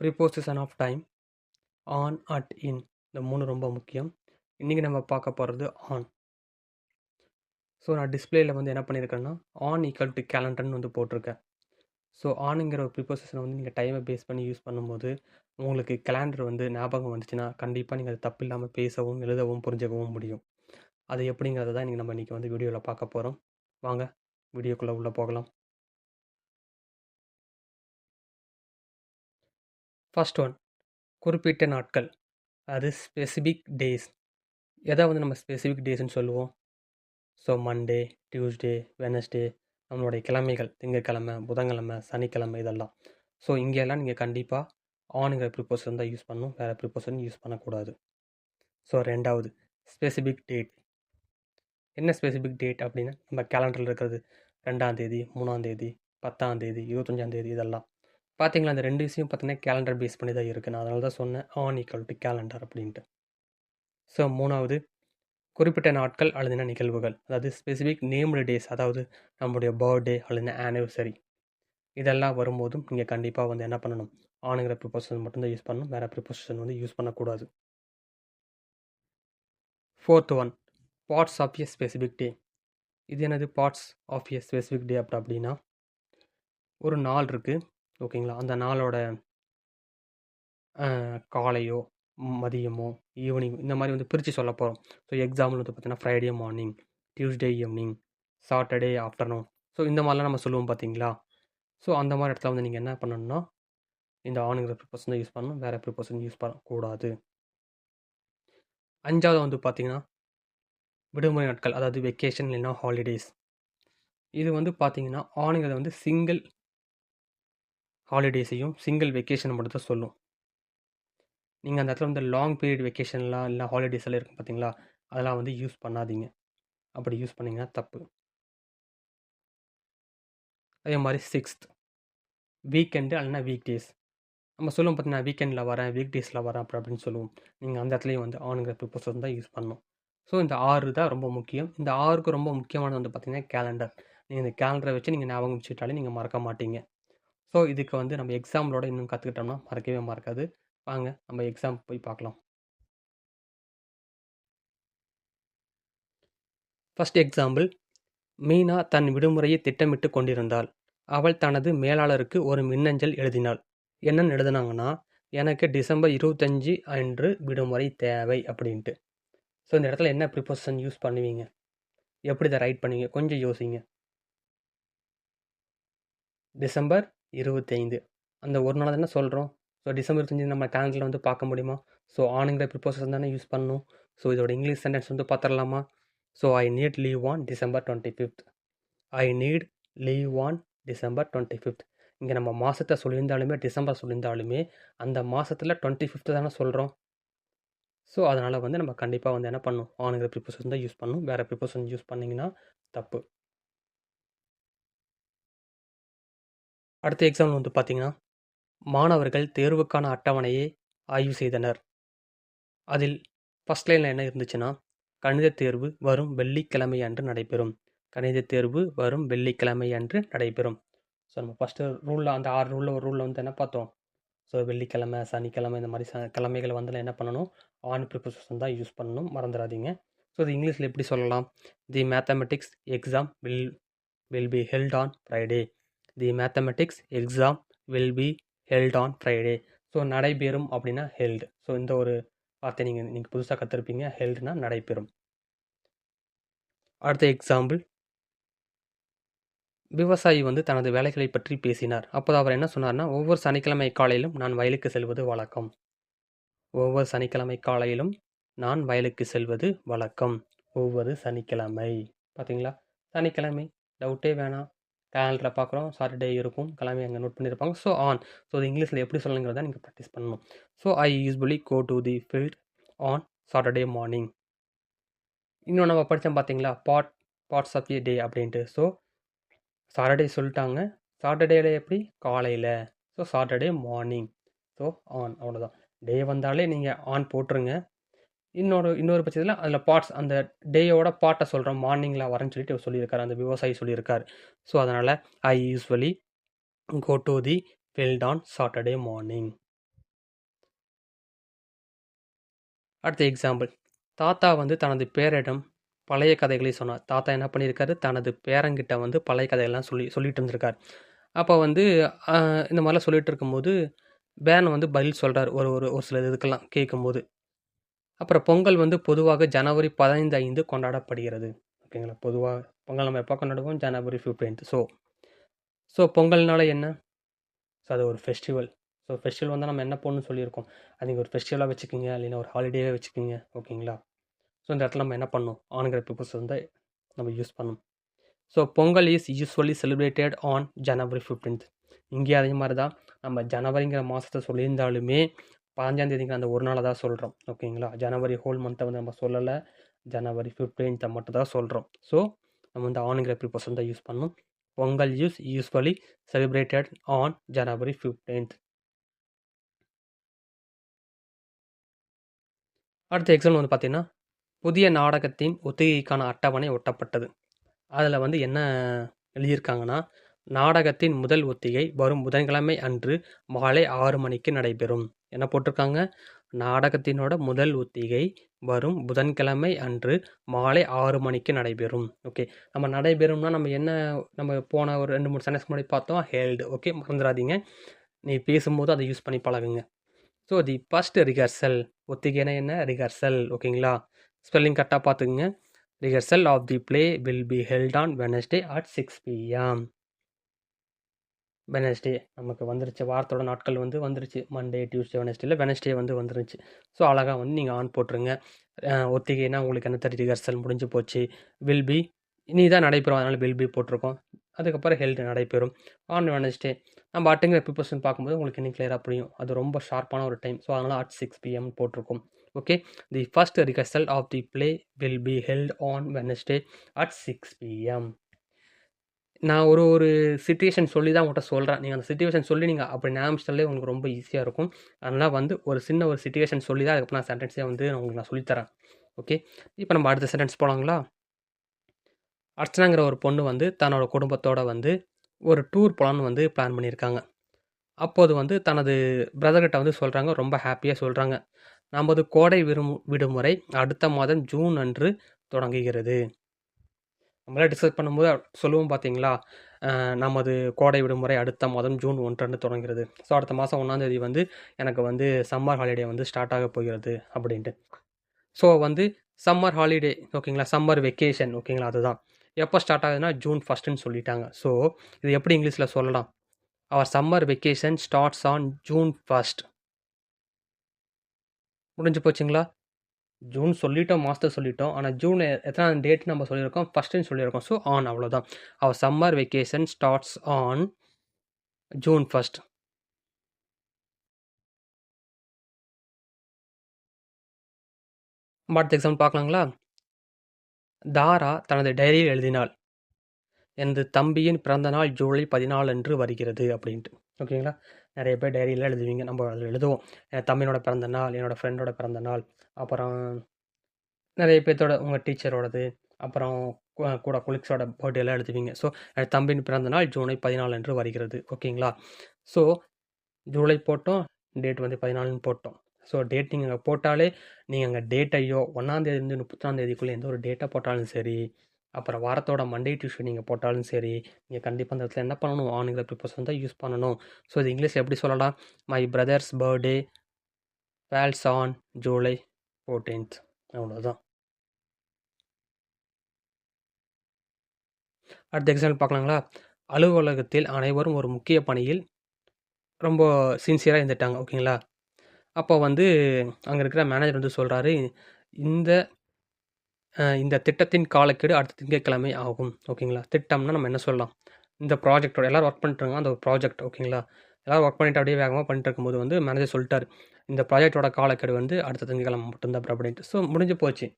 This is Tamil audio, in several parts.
Preposition of time, on, at, in இந்த 3 ரொம்ப முக்கியம். இன்றைக்கி நம்ம பார்க்க போகிறது ஆன். ஸோ நான் டிஸ்பிளேயில் வந்து என்ன பண்ணியிருக்கேன்னா ஆன் ஈக்குவல் டு கேலண்டர்னு வந்து போட்டிருக்கேன். ஸோ ஆனுங்கிற ஒரு ப்ரிப்போசிஷனை வந்து நீங்கள் டைமை பேஸ் பண்ணி யூஸ் பண்ணும்போது உங்களுக்கு கேலண்டர் வந்து ஞாபகம் வந்துச்சுன்னா கண்டிப்பாக நீங்கள் அது தப்பு இல்லாமல் பேசவும் எழுதவும் புரிஞ்சுக்கவும் முடியும். அது எப்படிங்கிறத தான் நம்ம இன்றைக்கி வந்து வீடியோவில் பார்க்க போகிறோம். வாங்க வீடியோக்குள்ளே உள்ளே போகலாம். ஃபர்ஸ்ட் ஒன், குறிப்பிட்ட நாட்கள், அது ஸ்பெசிஃபிக் டேஸ். எதை வந்து நம்ம ஸ்பெசிஃபிக் டேஸ்ன்னு சொல்லுவோம்? ஸோ மண்டே, டியூஸ்டே, வெனஸ்டே, நம்மளுடைய கிழமைகள் திங்கட்கிழமை, புதன்கிழமை, சனிக்கிழமை இதெல்லாம். ஸோ இங்கெல்லாம் நீங்கள் கண்டிப்பாக ஆனுங்கிற ப்ரிப்போசிஷன் தான் யூஸ் பண்ணணும், வேறு ப்ரிப்போசிஷன் யூஸ் பண்ணக்கூடாது. ஸோ ரெண்டாவது, ஸ்பெசிஃபிக் டேட். என்ன ஸ்பெசிஃபிக் டேட் அப்படின்னா நம்ம கேலண்டரில் இருக்கிறது 2ஆம் தேதி, 3ஆம் தேதி, 10ஆம் தேதி, 25ஆம் தேதி இதெல்லாம். பார்த்தீங்களா, அந்த ரெண்டு விஷயம் பார்த்தீங்கன்னா கேலண்டர் பேஸ் பண்ணி தான் இருக்குது. நான் அதனால தான் சொன்னேன் ஆன் ஈக்குவல் டு கேலண்டர் அப்படின்ட்டு. ஸோ மூணாவது, குறிப்பிட்ட நாட்கள் அல்லதுனா நிகழ்வுகள், அதாவது ஸ்பெசிஃபிக் நேம்டு டேஸ், அதாவது நம்மளுடைய பர்த்டே அல்லதுனா ஆனிவர்சரி இதெல்லாம் வரும்போதும் நீங்கள் கண்டிப்பாக வந்து என்ன பண்ணணும், ஆனுங்கிற ப்ரிப்போசிஷன் மட்டும்தான் யூஸ் பண்ணணும், வேறு ப்ரிப்போசிஷன் வந்து யூஸ் பண்ணக்கூடாது. Fourth one, parts of a specific day. இது என்னது parts of a specific day அப்படின்னா ஒரு நாள் இருக்குது, ஓகேங்களா? அந்த நாளோட காலையோ மதியமோ ஈவினிங் இந்த மாதிரி வந்து பிரித்து சொல்ல போகிறோம். ஸோ எக்ஸாம்பிள் வந்து பார்த்தீங்கன்னா Friday morning, Tuesday evening, Saturday afternoon, so இந்த மாதிரிலாம் நம்ம சொல்லுவோம் பார்த்தீங்களா? ஸோ அந்த மாதிரி இடத்துல வந்து நீங்கள் என்ன பண்ணணும்னா இந்த ஆனுங்கிற ப்ரிப்போசிஷன் தான் யூஸ் பண்ணணும், வேறு ப்ரிப்போசிஷன் யூஸ் பண்ணக்கூடாது. அஞ்சாவது வந்து பார்த்தீங்கன்னா விடுமுறை நாட்கள், அதாவது வெக்கேஷன் இல்லைன்னா ஹாலிடேஸ். இது வந்து பார்த்தீங்கன்னா ஆனுங்கிறத வந்து சிங்கிள் ஹாலிடேஸையும் சிங்கிள் வெக்கேஷன் மட்டும் தான் சொல்லும். நீங்கள் அந்த இடத்துல வந்து லாங் பீரியட் வெக்கேஷன்லாம் இல்லை ஹாலிடேஸ் எல்லாம் இருக்கும் பார்த்தீங்களா, அதெல்லாம் வந்து யூஸ் பண்ணாதீங்க. அப்படி யூஸ் பண்ணிங்கன்னா தப்பு. அதே மாதிரி சிக்ஸ்த், வீக்கெண்டு அல்லனா வீக் டேஸ். நம்ம சொல்லுவோம் பார்த்தீங்கன்னா வீக்கெண்டில் வரேன், வீக் டேஸில் வரேன் அப்படின்னு சொல்லுவோம். நீங்கள் அந்த இடத்துலையும் வந்து ஆனுங்கிற ப்ரிப்போசிஷன் தான் யூஸ் பண்ணணும். ஸோ இந்த 6 தான் ரொம்ப முக்கியம். இந்த 6க்கு ரொம்ப முக்கியமானது வந்து பார்த்தீங்கன்னா கேலண்டர். நீங்கள் இந்த கேலண்டரை வச்சு நீங்கள் ஞாபகம் வச்சுக்கிட்டாலே நீங்கள் மறக்க மாட்டீங்க. ஸோ இதுக்கு வந்து நம்ம எக்ஸாம்பிளோட இன்னும் கற்றுக்கிட்டோம்னா மறக்கவே மறக்காது. வாங்க நம்ம எக்ஸாம் போய் பார்க்கலாம். ஃபர்ஸ்ட் எக்ஸாம்பிள், மீனா தன் விடுமுறையை திட்டமிட்டு கொண்டிருந்தாள். அவள் தனது மேலாளருக்கு ஒரு மின்னஞ்சல் எழுதினாள். என்னன்னு எழுதுனாங்கன்னா, எனக்கு டிசம்பர் 25 அன்று விடுமுறை தேவை அப்படின்ட்டு. ஸோ இந்த இடத்துல என்ன ப்ரிப்போசிஷன் யூஸ் பண்ணுவீங்க, எப்படி இதை ரைட் பண்ணுவீங்க, கொஞ்சம் யோசிங்க. டிசம்பர் 25 அந்த ஒரு நாள் தானே சொல்கிறோம். ஸோ டிசம்பர் 25 நம்ம கேலண்டரில் வந்து பார்க்க முடியுமா? ஸோ ஆனுங்கிற ப்ரிப்போசிஷன் தானே யூஸ் பண்ணணும். ஸோ இதோட இங்கிலீஷ் சென்டென்ஸ் வந்து பார்த்துடலாமா? So I need leave on December 25th. I need leave on December 25th. இங்கே நம்ம மாதத்தை சொல்லியிருந்தாலுமே டிசம்பர் சொல்லியிருந்தாலுமே அந்த மாதத்தில் 25th தானே சொல்கிறோம். ஸோ அதனால் வந்து நம்ம கண்டிப்பாக வந்து என்ன பண்ணணும், ஆனுங்கிற ப்ரிப்போசிஷன் தான் யூஸ் பண்ணணும், வேறு ப்ரிப்போசிஷன் யூஸ் பண்ணிங்கன்னா தப்பு. அடுத்த எக்ஸாம்பிள் வந்து பார்த்தீங்கன்னா, மாணவர்கள் தேர்வுக்கான அட்டவணையை ஆய்வு செய்தனர். அதில் ஃபர்ஸ்ட் லைனில் என்ன இருந்துச்சுன்னா, கணித தேர்வு வரும் வெள்ளிக்கிழமை அன்று நடைபெறும். கணித தேர்வு வரும் வெள்ளிக்கிழமை அன்று நடைபெறும். ஸோ நம்ம ஃபஸ்ட்டு ரூலில் அந்த 6 ரூலில் ஒரு ரூலில் வந்து என்ன பார்த்தோம்? ஸோ வெள்ளிக்கிழமை, சனிக்கிழமை இந்த மாதிரி கிழமைகள் வந்து என்ன பண்ணணும், ஆன் ப்ரிப்போசிஷன் தான் யூஸ் பண்ணணும், மறந்துடாதீங்க. ஸோ இது இங்கிலீஷில் எப்படி சொல்லலாம்? The mathematics exam will be held on Friday. The mathematics exam will be held on Friday. So நடைபெறும் அப்படின்னா ஹெல்டு. ஸோ இந்த ஒரு வார்த்தை நீங்கள் புதுசாக கற்றுருப்பீங்க, ஹெல்டுனா நடைபெறும். அடுத்த எக்ஸாம்பிள், விவசாயி வந்து தனது வேலைகளை பற்றி பேசினார். அப்போது அவர் என்ன சொன்னார்னா, ஒவ்வொரு சனிக்கிழமை காலையிலும் நான் வயலுக்கு செல்வது வழக்கம். ஒவ்வொரு சனிக்கிழமை காலையிலும் நான் வயலுக்கு செல்வது வழக்கம். ஒவ்வொரு சனிக்கிழமை. பார்த்தீங்களா, சனிக்கிழமை டவுட்டே வேணாம். கேலண்டரை பார்க்குறோம், சாட்டர்டே இருக்கும், கிழமை அங்கே நோட் பண்ணியிருப்பாங்க. So on. ஸோ இது இங்கிலீஷில் எப்படி சொல்லணுங்கிறத நீங்கள் ப்ராக்டிஸ் பண்ணணும். So I usually go to the field on Saturday morning. இன்னும் நம்ம படித்தோம் பார்த்தீங்களா, பார்ட்ஸ் ஆஃப் ஏ டே அப்படின்ட்டு. ஸோ சாட்டர்டே சொல்லிட்டாங்க, சாட்டர்டேல எப்படி காலையில், so Saturday morning. So on, அவ்வளோதான். டே வந்தாலே நீங்கள் ஆன் போட்டுருங்க. இன்னொரு பட்சத்தில் அதில் பார்ட்ஸ், அந்த டேயோட பார்ட்டை சொல்கிறோம், மார்னிங்கில் வரேன்னு சொல்லிட்டு சொல்லியிருக்காரு, அந்த விவசாயி சொல்லியிருக்காரு. ஸோ அதனால் I usually go to the field on Saturday morning. அடுத்த எக்ஸாம்பிள், தாத்தா வந்து தனது பேரனிடம் பழைய கதைகளை சொன்னார். தாத்தா என்ன பண்ணியிருக்காரு, தனது பேரன்கிட்ட வந்து பழைய கதையெல்லாம் சொல்லிட்டு இருந்திருக்கார். அப்போ வந்து இந்த மாதிரிலாம் சொல்லிட்டு இருக்கும்போது பேரன் வந்து பதில் சொல்கிறார் ஒரு ஒரு ஒரு சில இதுக்கெல்லாம் கேட்கும்போது. அப்புறம் பொங்கல் வந்து பொதுவாக ஜனவரி 15 கொண்டாடப்படுகிறது. ஓகேங்களா, பொதுவாக பொங்கல் நம்ம எப்போ கொண்டாடுவோம், ஜனவரி 15. ஸோ பொங்கல்னால என்ன, ஸோ அது ஒரு ஃபெஸ்டிவல். ஸோ ஃபெஸ்டிவல் வந்து நம்ம என்ன பண்ணணும்னு சொல்லியிருக்கோம், அது நீங்கள் ஒரு ஃபெஸ்டிவலாக வச்சுக்கோங்க, இல்லைன்னா ஒரு ஹாலிடேவே வச்சுக்கோங்க. ஓகேங்களா, ஸோ இந்த இடத்துல நம்ம என்ன பண்ணணும், ஆன்கிற பீப்புள்ஸ் வந்து நம்ம யூஸ் பண்ணணும். So Pongal is usually celebrated on ஜனவரி 15. இங்கேயும் அதே மாதிரி தான், நம்ம ஜனவரிங்கிற மாதத்தை சொல்லியிருந்தாலுமே 15 அந்த ஒரு நாளை தான் சொல்கிறோம். ஓகேங்களா, ஜனவரி ஹோல் மந்த்தை வந்து நம்ம சொல்லலை, ஜனவரி 15 மட்டும் தான் சொல்கிறோம். ஸோ நம்ம வந்து ஆன்கிற ப்ரிப்போசன் தான் யூஸ் பண்ணணும். Pongal is usually celebrated on ஜனவரி 15. அடுத்த எக்ஸாம்பிள் வந்து பார்த்தீங்கன்னா, புதிய நாடகத்தின் ஒத்திகைக்கான அட்டவணை ஒட்டப்பட்டது. அதில் வந்து என்ன எழுதியிருக்காங்கன்னா, நாடகத்தின் முதல் ஒத்திகை வரும் புதன்கிழமை அன்று மாலை 6 மணிக்கு நடைபெறும். என்ன போட்டிருக்காங்க, நாடகத்தினோட முதல் ஒத்திகை வரும் புதன்கிழமை அன்று மாலை 6 மணிக்கு நடைபெறும். ஓகே, நம்ம நடைபெறும்னா நம்ம என்ன, நம்ம போன ஒரு 2-3 சென்டென்ஸ் முன்னாடி பார்த்தோம், ஹெல்டு. ஓகே, மறந்துடாதீங்க, நீ பேசும்போது அதை யூஸ் பண்ணி பழகுங்க. ஸோ தி ஃபர்ஸ்ட் ரிஹர்சல், ஒத்திகைனா என்ன, ரிஹர்சல். ஓகேங்களா, ஸ்பெல்லிங் கரெக்டாக பார்த்துக்குங்க. Rehearsal of the play will be held on Wednesday at 6 PM. Wednesday நமக்கு வந்துருச்சு, வாரத்தோட நாட்கள் வந்து வந்துருச்சு, மண்டே, டியூஸ்டே, வெனஸ்டேல வெனஸ்டே வந்து வந்துருச்சு. ஸோ அழகாக வந்து நீங்கள் ஆன் போட்டுருங்க. ஒத்திகைனா உங்களுக்கு என்ன தெரியும், ரிஹர்சல் முடிஞ்சு போச்சு. வில் பி இனி தான் நடைபெறும், அதனால் வில் பி போட்டிருக்கோம். அதுக்கப்புறம் ஹெல்ட் நடைபெறும் ஆன் வெனஸ்டே. நம்ம அட்டுங்கிற ப்ரிப்பரேஷன் பார்க்கும்போது உங்களுக்கு இன்னும் கிளியராக புரியும், அது ரொம்ப ஷார்ப்பான ஒரு டைம். ஸோ அதனால் அட் 6 PM போட்டிருக்கோம். Okay, the first rehearsal of the play will be held on Wednesday at 6 PM. நான் ஒரு ஒரு சிச்சுவேஷன் சொல்லி தான் உங்கள்கிட்ட சொல்கிறேன். நீங்கள் அந்த சிச்சுவேஷன் சொல்லி நீங்கள் அப்படி ஞாபகத்தாலே உங்களுக்கு ரொம்ப ஈஸியாக இருக்கும். அதனால் வந்து ஒரு சின்ன ஒரு சிச்சுவேஷன் சொல்லி தான் அதுக்கப்புறம் நான் சென்டென்ஸே வந்து உங்களுக்கு நான் சொல்லித்தரேன். ஓகே, இப்போ நம்ம அடுத்த சென்டென்ஸ் போகலாங்களா. அர்ச்சனாங்கிற ஒரு பொண்ணு வந்து தன்னோட குடும்பத்தோட வந்து ஒரு டூர் போகலான்னு வந்து பிளான் பண்ணியிருக்காங்க. அப்போது வந்து தனது பிரதர்கிட்ட வந்து சொல்கிறாங்க, ரொம்ப ஹாப்பியாக சொல்கிறாங்க, நமது கோடை விடுமுறை அடுத்த மாதம் ஜூன் அன்று தொடங்குகிறது. நம்மளாம் டிஸ்கஸ் பண்ணும்போது சொல்லுவோம் பார்த்தீங்களா, நமது கோடை விடுமுறை அடுத்த மாதம் ஜூன் 1 தொடங்குகிறது. ஸோ அடுத்த மாதம் 1 வந்து எனக்கு வந்து சம்மர் ஹாலிடே வந்து ஸ்டார்ட் ஆக போகிறது அப்படின்ட்டு. ஸோ வந்து சம்மர் ஹாலிடே, ஓகேங்களா, சம்மர் வெக்கேஷன், ஓகேங்களா, அதுதான் எப்போ ஸ்டார்ட் ஆகுதுன்னா ஜூன் 1ன்னு சொல்லிட்டாங்க. ஸோ இது எப்படி இங்கிலீஷில் சொல்லலாம், our summer vacation starts on June 1. முடிஞ்சு போச்சுங்களா. ஜூன் சொல்லிட்டோம், மாதத்தை சொல்லிட்டோம், ஆனால் ஜூன் எத்தனை டேட் நம்ம சொல்லியிருக்கோம், ஃபஸ்ட்டுன்னு சொல்லியிருக்கோம். ஸோ ஆன், அவ்வளோதான். Our summer vacation starts on June 1. அடுத்த எக்ஸாம்பிள் பார்க்கலாங்களா. தாரா தனது டைரியில் எழுதினாள், எனது தம்பியின் பிறந்த நாள் ஜூலை 14 அன்று வருகிறது அப்படின்ட்டு. ஓகேங்களா, நிறைய பேர் டைரியில் எழுதுவீங்க, நம்ம அதில் எழுதுவோம் என் தம்பியோட பிறந்த நாள், என்னோடய ஃப்ரெண்டோட பிறந்த நாள், அப்புறம் நிறைய பேர்த்தோட உங்கள் டீச்சரோடது, அப்புறம் கூட கொலிக்ஸோட பர்த்டேலாம் எழுதுவீங்க. ஸோ என் தம்பியின் பிறந்த நாள் ஜூலை 14 அன்று வருகிறது. ஓகேங்களா, ஸோ ஜூலை போட்டோம், டேட் வந்து 14ன்னு போட்டோம். ஸோ டேட் நீங்கள் அங்கே போட்டாலே, நீங்கள் அங்கே டேட்டையோ 1 31 எந்த ஒரு டேட்டை போட்டாலும் சரி, அப்புறம் வாரத்தோட மண்டே டியூஸ்டே நீங்கள் போட்டாலும் சரி, நீங்கள் கண்டிப்பாக அந்த இடத்துல என்ன பண்ணணும், ஆன்ங்கிற ப்ரிப்போசன் தான் யூஸ் பண்ணணும். ஸோ இது இங்கிலீஷ் எப்படி சொல்லலாம், my brother's birthday falls on July 14th. அவ்வளோதான். அடுத்த எக்ஸாம்பிள் பார்க்கலாங்களா. அலுவலகத்தில் அனைவரும் ஒரு முக்கிய பணியில் ரொம்ப சின்சியராக இருந்துட்டாங்க. ஓகேங்களா, அப்போ வந்து அங்கே இருக்கிற மேனேஜர் வந்து சொல்கிறாரு, இந்த இந்த திட்டத்தின் காலக்கெடு அடுத்த திங்கட்கிழமை ஆகும். ஓகேங்களா, திட்டம்னா நம்ம என்ன சொல்லலாம், இந்த ப்ராஜெக்டோட எல்லோரும் ஒர்க் பண்ணிட்டுருங்க, அந்த ஒரு ப்ராஜெக்ட். ஓகேங்களா, எல்லோரும் ஒர்க் பண்ணிட்டு அப்படியே வேகமாக பண்ணிட்டு இருக்கும்போது வந்து மேனேஜர் சொல்லிட்டார், இந்த ப்ராஜெக்டோட காலக்கெடு வந்து அடுத்த திங்கட்கிழமை மட்டும்தான் அப்படின்ட்டு. ஸோ முடிஞ்சு போச்சு,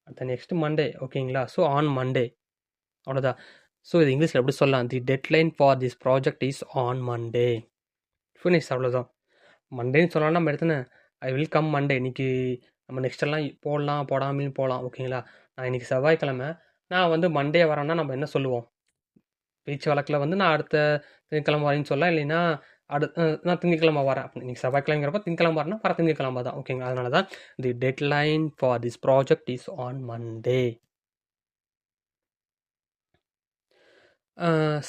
அடுத்த நெக்ஸ்ட் மண்டே. ஓகேங்களா, ஸோ ஆன் மண்டே, அவ்வளோதான். ஸோ இது இங்கிலீஷில் எப்படி சொல்லலாம், the deadline for this project is on Monday. Finish, அவ்வளோதான். மண்டேன்னு சொல்லலாம், நம்ம எடுத்துன்னு ஐ வில் கம் மண்டே. இன்றைக்கி நம்ம நெக்ஸ்ட் எல்லாம் போடலாம், போடாமலும் போகலாம். ஓகேங்களா, நான் இன்றைக்கி செவ்வாய்க்கிழமை, நான் வந்து மண்டே வரேன்னா நம்ம என்ன சொல்லுவோம், பேச்சு வழக்கில் வந்து நான் அடுத்த திங்கட்கிழமை வரேன்னு சொல்லலாம், இல்லைன்னா நான் திங்கட்கிழமை வரேன் அப்படின்னு. இன்னைக்கு செவ்வாய்க்கிழமைங்கிறப்ப திங்கட்கிழமை வரேன்னா வர திங்கட்கிழமை தான். ஓகேங்களா? அதனால தான் the deadline for this project is on Monday.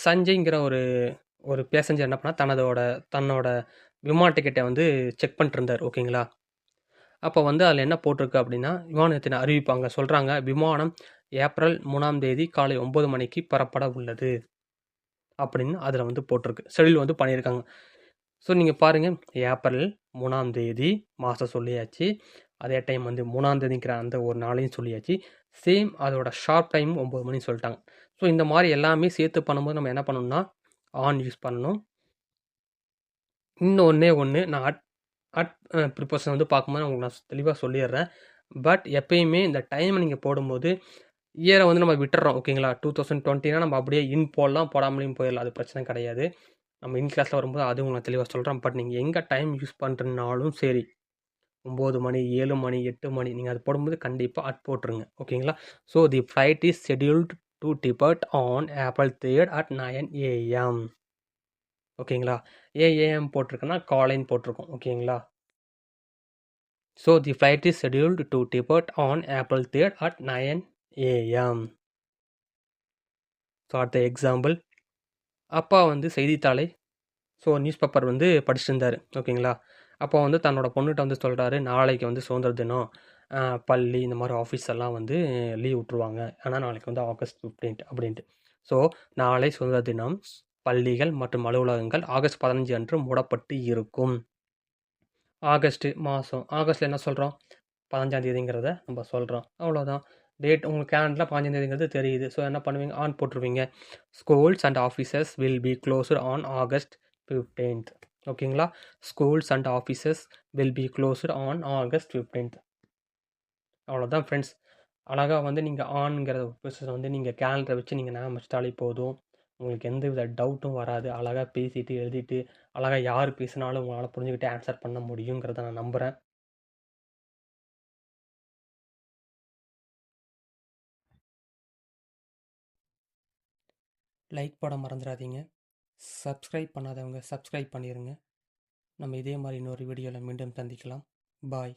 சஞ்சய்ங்கிற ஒரு ஒரு பேசஞ்சர் என்ன பண்ணா தன்னோட விமான டிக்கெட்டை வந்து செக் பண்ணிட்டு இருந்தார். ஓகேங்களா? அப்போ வந்து அதில் என்ன போட்டிருக்கு அப்படின்னா, விமானத்தின் அறிவிப்பு அங்கே சொல்கிறாங்க, விமானம் ஏப்ரல் 3ஆம் தேதி காலை 9 மணிக்கு புறப்பட உள்ளது அப்படின்னு அதில் வந்து போட்டிருக்கு. ஷெட்யூல் வந்து பண்ணியிருக்காங்க. ஸோ நீங்கள் பாருங்கள், ஏப்ரல் 3ஆம் தேதி மாதம் சொல்லியாச்சு. அதே டைம் வந்து 3ஆம் தேதிங்கிற அந்த ஒரு நாளையும் சொல்லியாச்சு. சேம் அதோட ஷார்ப் டைம் 9 மணின்னு சொல்லிட்டாங்க. ஸோ இந்த மாதிரி எல்லாமே சேர்த்து பண்ணும்போது நம்ம என்ன பண்ணணும்னா ஆன் யூஸ் பண்ணணும். இன்னும் ஒன்று நான் அட் அட் ப்ரிப்போசன் வந்து பார்க்கும்போது உங்களுக்கு நான் தெளிவாக சொல்லிடுறேன். பட் எப்பயுமே இந்த டைமை நீங்கள் போடும்போது இயரை வந்து நம்ம விட்டுறோம். ஓகேங்களா? 2020னா நம்ம அப்படியே இன் போடலாம், போடாமலேயும் போயிடலாம். அது பிரச்சனை கிடையாது. நம்ம இன் கிளாஸில் வரும்போது அது உங்களுக்கு தெளிவாக சொல்கிறேன். பட் நீங்கள் எங்கே டைம் யூஸ் பண்ணுறதுனாலும் சரி, 9 மணி, 7 மணி, 8 மணி நீங்கள் அது போடும்போது கண்டிப்பாக அட் போட்டுருங்க. ஓகேங்களா? So the flight is scheduled to depart on April 3 at 9 AM. ஓகேங்களா? ஏஎம் போட்டிருக்குன்னா காலைன்னு போட்டிருக்கோம். ஓகேங்களா? So the flight is scheduled to depart on April 3 at 9 AM. So அடுத்த எக்ஸாம்பிள், அப்பா வந்து செய்தித்தாளை நியூஸ் பேப்பர் வந்து படிச்சுட்டு இருந்தார். ஓகேங்களா? அப்போ வந்து தன்னோட பொண்ணுகிட்ட வந்து சொல்கிறாரு, நாளைக்கு வந்து சுதந்திர தினம், பள்ளி இந்த மாதிரி ஆஃபீஸ் எல்லாம் வந்து லீவ் விட்ருவாங்க. ஆனால் நாளைக்கு வந்து ஆகஸ்ட் 15 அப்படின்ட்டு. ஸோ நாளை சுதந்திர தினம், பள்ளிகள் மற்றும் அலுவலகங்கள் ஆகஸ்ட் 15 அன்று மூடப்பட்டு இருக்கும். ஆகஸ்ட் மாதம், ஆகஸ்ட்டில் என்ன சொல்கிறோம், 15ஆம் தேதிங்கிறத நம்ம சொல்கிறோம். அவ்வளோதான். டேட் உங்களுக்கு கேலண்டரில் 15ஆம் தேதிங்கிறது தெரியுது. ஸோ என்ன பண்ணுவீங்க, ஆன் போட்டுருவீங்க. Schools and offices will be closed on August 15th. ஓகேங்களா? Schools and offices will be closed on August 15th. அவ்வளோதான் ஃப்ரெண்ட்ஸ். அழகாக வந்து நீங்கள் ஆன்ங்கிற ப்ரொசஸை வந்து நீங்கள் கேலண்டரை வச்சு நீங்கள் ஞாபகம் வச்சிட்டாலே போதும். உங்களுக்கு எந்த வித டவுட்டும் வராது. அழகாக பேசிட்டு எழுதிட்டு அழகாக யார் பேசினாலும் உங்களால் புரிஞ்சுக்கிட்டு ஆன்சர் பண்ண முடியுங்கிறத நான் நம்புகிறேன். லைக் போட மறந்துடாதீங்க. சப்ஸ்கிரைப் பண்ணாதவங்க சப்ஸ்கிரைப் பண்ணிடுங்க. நம்ம இதே மாதிரி இன்னொரு வீடியோவில் மீண்டும் சந்திக்கலாம். பாய்.